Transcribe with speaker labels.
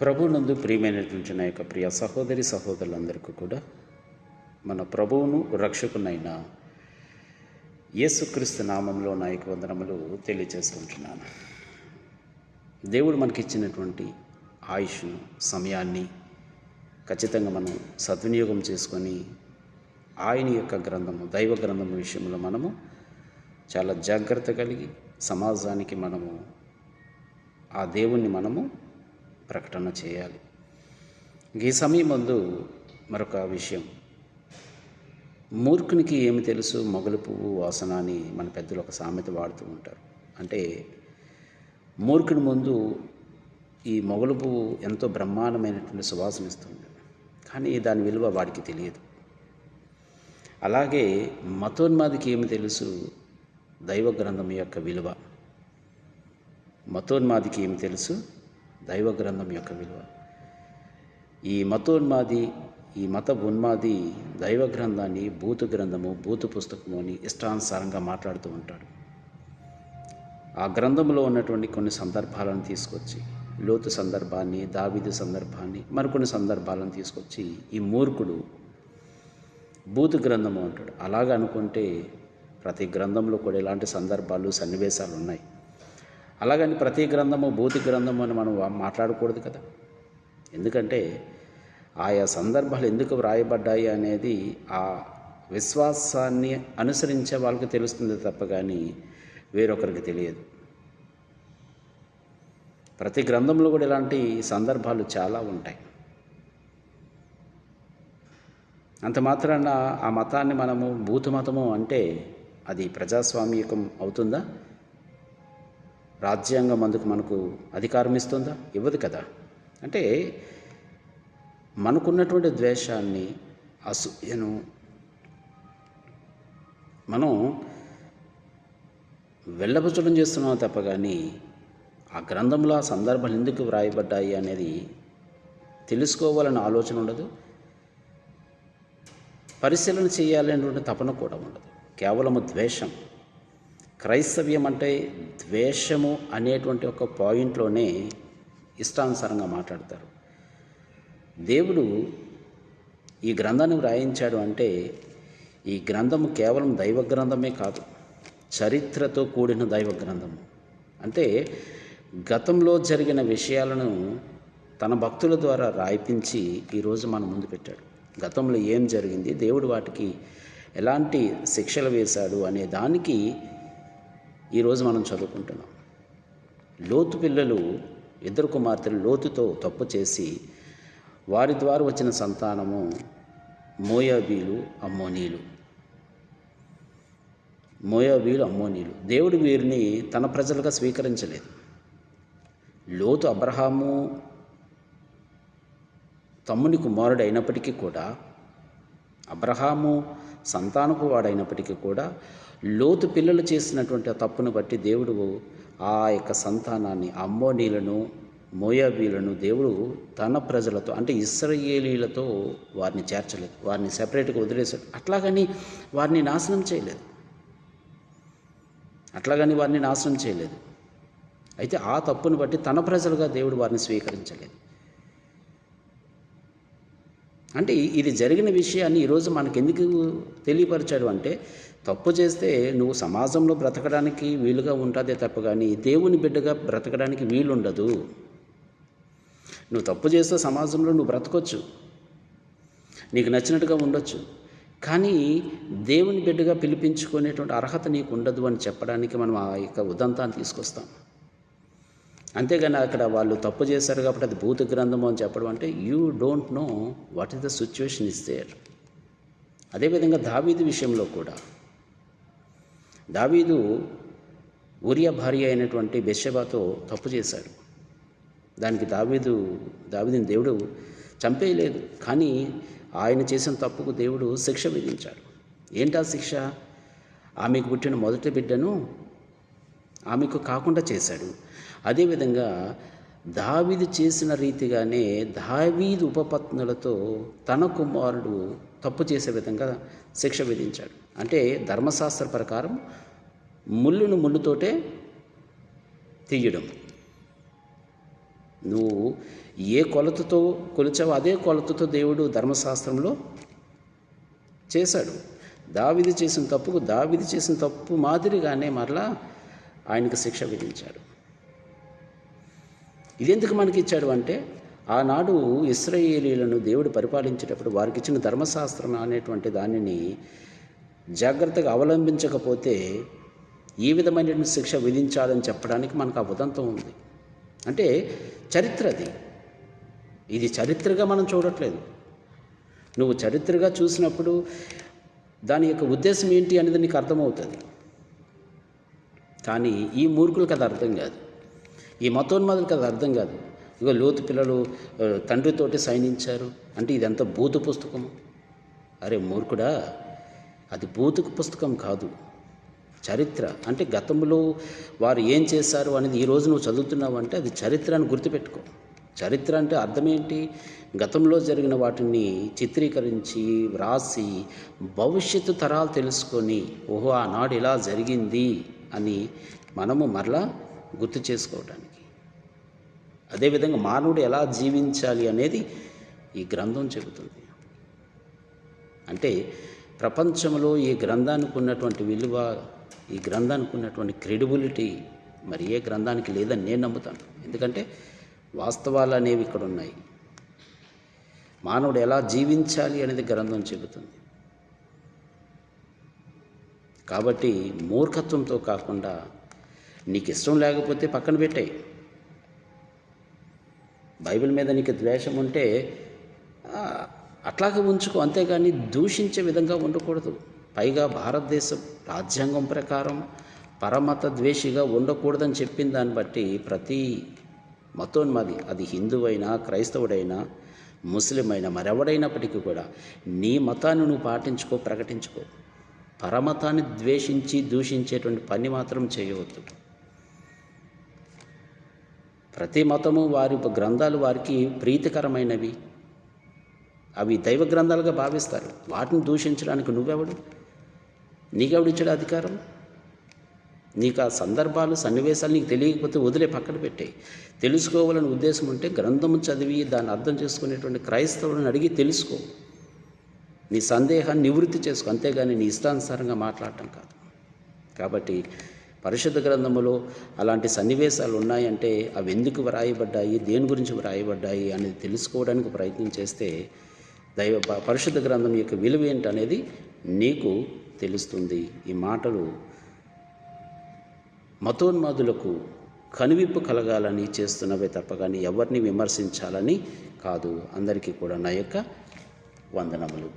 Speaker 1: ప్రభువునందు ప్రియమైనటువంటి నా యొక్క ప్రియ సహోదరి సహోదరులందరికీ కూడా మన ప్రభువును రక్షకునైన యేసుక్రీస్తు నామంలో నా యొక్క వందనములు తెలియజేసుకుంటున్నాను. దేవుడు మనకిచ్చినటువంటి ఆయుష్ను, సమయాన్ని ఖచ్చితంగా మనం సద్వినియోగం చేసుకొని ఆయన యొక్క గ్రంథము, దైవ గ్రంథము విషయంలో మనము చాలా జాగ్రత్త కలిగి సమాజానికి మనము ఆ దేవుణ్ణి మనము ప్రకటన చేయాలి. ఈ సమయం ముందు మరొక విషయం, మూర్ఖునికి ఏమి తెలుసు మొగలు పువ్వు వాసన అని మన పెద్దలు ఒక సామెత వాడుతూ ఉంటారు. అంటే మూర్ఖుని ముందు ఈ మొగలు పువ్వు ఎంతో బ్రహ్మాండమైనటువంటి సువాసన ఇస్తుంది, కానీ దాని విలువ వాడికి తెలియదు. అలాగే మతోన్మాదికి ఏమి తెలుసు దైవ గ్రంథం యొక్క విలువ. మతోన్మాదికి ఏమి తెలుసు దైవ గ్రంథం యొక్క విలువ. ఈ మతోన్మాది, ఈ మత ఉన్మాది దైవ గ్రంథాన్ని భూత గ్రంథము, భూత పుస్తకము అని ఇష్టానుసారంగా మాట్లాడుతూ ఉంటాడు. ఆ గ్రంథంలో ఉన్నటువంటి కొన్ని సందర్భాలను తీసుకొచ్చి, లోతు సందర్భాన్ని, దావీదు సందర్భాన్ని, మరికొన్ని సందర్భాలను తీసుకొచ్చి ఈ మూర్ఖుడు భూత గ్రంథము అంటాడు. అలాగ అనుకుంటే ప్రతి గ్రంథంలో కూడా ఇలాంటి సందర్భాలు, సన్నివేశాలు ఉన్నాయి. అలాగని ప్రతి గ్రంథము భూతి గ్రంథము అని మనం మాట్లాడకూడదు కదా. ఎందుకంటే ఆయా సందర్భాలు ఎందుకు వ్రాయబడ్డాయి అనేది ఆ విశ్వాసాన్ని అనుసరించే వాళ్ళకి తెలుస్తుంది తప్ప కానీ వేరొకరికి తెలియదు. ప్రతి గ్రంథంలో కూడా ఇలాంటి సందర్భాలు చాలా ఉంటాయి. అంత మాత్రాన ఆ మతాన్ని మనము భూత మతము అంటే అది ప్రజాస్వామ్యకం అవుతుందా? రాజ్యాంగం అందుకు మనకు అధికారం ఇస్తుందా? ఇవ్వదు కదా. అంటే మనకున్నటువంటి ద్వేషాన్ని, అసూయను మనం వెళ్ళబుచ్చడం చేస్తున్నాం తప్ప కానీ ఆ గ్రంథంలో ఆ సందర్భాలు ఎందుకు వ్రాయబడ్డాయి అనేది తెలుసుకోవాలన్న ఆలోచన ఉండదు, పరిశీలన చేయాలనేటువంటి తపన కూడా ఉండదు. కేవలము ద్వేషం. క్రైస్తవ్యం అంటే ద్వేషము అనేటువంటి ఒక పాయింట్లోనే ఇష్టానుసారంగా మాట్లాడతారు. దేవుడు ఈ గ్రంథాన్ని వ్రాయించాడు అంటే ఈ గ్రంథము కేవలం దైవ గ్రంథమే కాదు, చరిత్రతో కూడిన దైవ గ్రంథము. అంటే గతంలో జరిగిన విషయాలను తన భక్తుల ద్వారా రాయిపించి ఈరోజు మన ముందు పెట్టాడు. గతంలో ఏం జరిగింది, దేవుడు వాటికి ఎలాంటి శిక్షలు వేశాడు అనే దానికి ఈరోజు మనం చదువుకుంటున్నాం. లోతు పిల్లలు, ఇద్దరు కుమార్తెలు లోతుతో తప్పు చేసి వారి ద్వారా వచ్చిన సంతానము మోయాబీలు, అమ్మోనీలు. మోయాబీలు, అమ్మోనీలు. దేవుడు వీరిని తన ప్రజలుగా స్వీకరించలేదు. లోతు అబ్రహాము తమ్ముని కుమారుడు అయినప్పటికీ కూడా, అబ్రహాము సంతానపు వాడైనప్పటికీ కూడా లోతు పిల్లలు చేసినటువంటి తప్పును బట్టి దేవుడు ఆ యొక్క సంతానాన్ని, అమ్మోనీలను, మోయాబీలను దేవుడు తన ప్రజలతో అంటే ఇశ్రాయేలీలతో వారిని చేర్చలేదు, వారిని సెపరేట్గా వదిలేశాడు. అట్లాగని వారిని నాశనం చేయలేదు. అయితే ఆ తప్పును బట్టి తన ప్రజలుగా దేవుడు వారిని స్వీకరించలేదు. అంటే ఇది జరిగిన విషయాన్ని ఈరోజు మనకెందుకు తెలియపరిచాడు అంటే, తప్పు చేస్తే నువ్వు సమాజంలో బ్రతకడానికి వీలుగా ఉంటుందే తప్ప కానీ దేవుని బిడ్డగా బ్రతకడానికి వీలుండదు. నువ్వు తప్పు చేస్తే సమాజంలో నువ్వు బ్రతకొచ్చు, నీకు నచ్చినట్టుగా ఉండొచ్చు, కానీ దేవుని బిడ్డగా పిలిపించుకునేటువంటి అర్హత నీకు ఉండదు అని చెప్పడానికి మనం ఆ యొక్క ఉదంతాన్ని తీసుకొస్తాం. అంతేగాని అక్కడ వాళ్ళు తప్పు చేశారు కాబట్టి అది భూత గ్రంథము అని చెప్పడం అంటే you don't know what is the situation is there. అదేవిధంగా దావీదు విషయంలో కూడా, దావీదు ఊరియా భార్య అయినటువంటి బెత్షెబాతో తప్పు చేశాడు. దానికి దావీదుని దేవుడు చంపేయలేదు, కానీ ఆయన చేసిన తప్పుకు దేవుడు శిక్ష విధించాడు. ఏంటా శిక్ష? ఆమెకు పుట్టిన మొదటి బిడ్డను ఆమెకు కాకుండా చేశాడు. అదేవిధంగా దావీదు చేసిన రీతిగానే దావీదు ఉపపత్నులతో తన కుమారుడు తప్పు చేసే విధంగా శిక్ష విధించాడు. అంటే ధర్మశాస్త్ర ప్రకారం ముళ్ళును ముళ్ళుతోటే తీయడం. నువ్వు ఏ కొలతతో కొలిచావో అదే కొలతతో దేవుడు ధర్మశాస్త్రంలో చేశాడు. దావీదు చేసిన తప్పు మాదిరిగానే మరలా ఆయనకు శిక్ష విధించాడు. ఇదెందుకు మనకి ఇచ్చాడు అంటే, ఆనాడు ఇశ్రాయేలీయులను దేవుడు పరిపాలించేటప్పుడు వారికి ఇచ్చిన ధర్మశాస్త్రం అనేటువంటి దానిని జాగ్రత్తగా అవలంబించకపోతే ఏ విధమైన శిక్ష విధించాలని చెప్పడానికి మనకు ఆ ఉదంతం ఉంది. అంటే చరిత్ర ఇది చరిత్రగా మనం చూడట్లేదు. నువ్వు చరిత్రగా చూసినప్పుడు దాని యొక్క ఉద్దేశం ఏంటి అనేది నీకు అర్థమవుతుంది. కానీ ఈ మూర్ఖులకు అది అర్థం కాదు, ఈ మతోన్మాదులకు అది అర్థం కాదు. ఇక లోతు పిల్లలు తండ్రితోటి సైనించారు అంటే ఇదంతా భూత పుస్తకము. అరే మూర్ఖుడా, అది భూత పుస్తకం కాదు, చరిత్ర. అంటే గతంలో వారు ఏం చేశారు అనేది ఈరోజు నువ్వు చదువుతున్నావు అంటే అది చరిత్ర అని గుర్తుపెట్టుకో. చరిత్ర అంటే అర్థం ఏంటి? గతంలో జరిగిన వాటిని చిత్రీకరించి వ్రాసి భవిష్యత్తు తరాలు తెలుసుకొని, ఓహో ఆనాడు ఇలా జరిగింది అని మనము మరలా గుర్తు చేసుకోవడానికి. అదేవిధంగా మానవుడు ఎలా జీవించాలి అనేది ఈ గ్రంథం చెబుతుంది. అంటే ప్రపంచంలో ఈ గ్రంథానికి ఉన్నటువంటి విలువ, ఈ గ్రంథానికి ఉన్నటువంటి క్రెడిబిలిటీ మరి ఏ గ్రంథానికి లేదని నేను నమ్ముతాను. ఎందుకంటే వాస్తవాలు అనేవి ఇక్కడ ఉన్నాయి. మానవుడు ఎలా జీవించాలి అనేది గ్రంథం చెబుతుంది. కాబట్టి మూర్ఖత్వంతో కాకుండా నీకు ఇష్టం లేకపోతే పక్కన పెట్టాయి. బైబిల్ మీద నీకు ద్వేషం ఉంటే అట్లాగే ఉంచుకో, అంతేగాని దూషించే విధంగా ఉండకూడదు. పైగా భారతదేశం రాజ్యాంగం ప్రకారం పరమత ద్వేషిగా ఉండకూడదని చెప్పిన దాన్ని బట్టి ప్రతి మతోన్మాది, అది హిందువైనా క్రైస్తవుడైనా ముస్లిం అయినా మరెవడైనప్పటికీ కూడా నీ మతాన్ని నువ్వు పాటించుకో, ప్రకటించుకో. పరమతాన్ని ద్వేషించి దూషించేటువంటి పని మాత్రం చేయవద్దు. ప్రతి మతము వారి గ్రంథాలు వారికి ప్రీతికరమైనవి, అవి దైవ గ్రంథాలుగా భావిస్తారు. వాటిని దూషించడానికి నువ్వెవడు? నీకెవడిచ్చాడు అధికారం? నీకు ఆ సందర్భాలు సన్నివేశాలు నీకు తెలియకపోతే వదిలే, పక్కన పెట్టే. తెలుసుకోవాలని ఉద్దేశం ఉంటే గ్రంథము చదివి దాన్ని అర్థం చేసుకునేటువంటి క్రైస్తవులను అడిగి తెలుసుకో. నీ సందేహాన్ని నివృత్తి చేసుకో, అంతేగాని నీ ఇష్టానుసారంగా మాట్లాడటం కాదు. కాబట్టి పరిశుద్ధ గ్రంథములో అలాంటి సన్నివేశాలు ఉన్నాయంటే అవి ఎందుకు వ్రాయబడ్డాయి, దేని గురించి వ్రాయబడ్డాయి అనేది తెలుసుకోవడానికి ప్రయత్నం చేస్తే పరిశుద్ధ గ్రంథం యొక్క విలువ ఏంటనేది నీకు తెలుస్తుంది. ఈ మాటలు మతోన్మాదులకు కనువిప్పు కలగాలని చేస్తున్నవే తప్ప కానీ ఎవరిని విమర్శించాలని కాదు. అందరికీ కూడా నా యొక్క వందనములు.